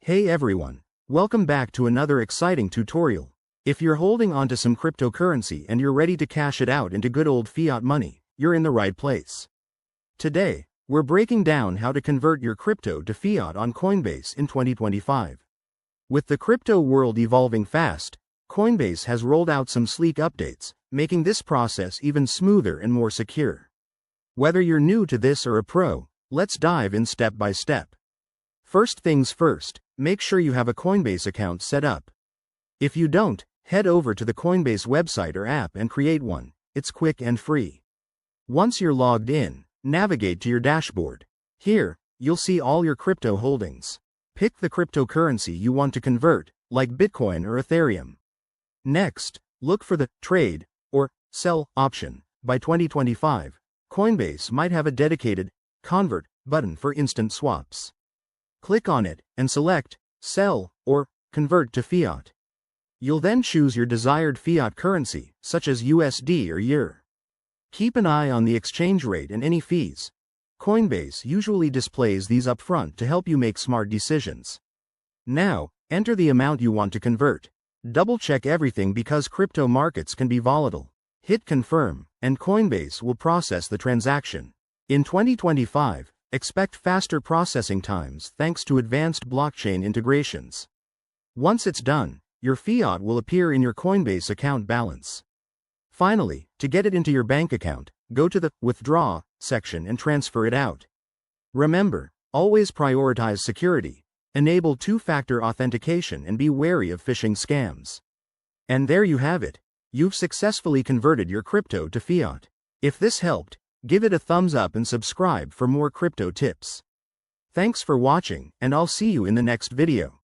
Hey everyone, welcome back to another exciting tutorial. If you're holding onto some cryptocurrency and you're ready to cash it out into good old fiat money, you're in the right place. Today, we're breaking down how to convert your crypto to fiat on Coinbase in 2025. With the crypto world evolving fast, Coinbase has rolled out some sleek updates, making this process even smoother and more secure. Whether you're new to this or a pro, let's dive in step by step. First things first, make sure you have a Coinbase account set up. If you don't, head over to the Coinbase website or app and create one. It's quick and free. Once you're logged in, navigate to your dashboard. Here, you'll see all your crypto holdings. Pick the cryptocurrency you want to convert, like Bitcoin or Ethereum. Next, look for the Trade or Sell option. By 2025, Coinbase might have a dedicated Convert button for instant swaps. Click on it and select Sell or Convert to Fiat. You'll then choose your desired fiat currency, such as USD or EUR. Keep an eye on the exchange rate and any fees. Coinbase usually displays these up front to help you make smart decisions. Now, enter the amount you want to convert. Double-check everything because crypto markets can be volatile. Hit Confirm, and Coinbase will process the transaction. In 2025, expect faster processing times thanks to advanced blockchain integrations. Once it's done, your fiat will appear in your Coinbase account balance. Finally, to get it into your bank account, go to the Withdraw section and transfer it out. Remember, always prioritize security, enable two-factor authentication and be wary of phishing scams. And there you have it. You've successfully converted your crypto to fiat. If this helped, give it a thumbs up and subscribe for more crypto tips. Thanks for watching, and I'll see you in the next video.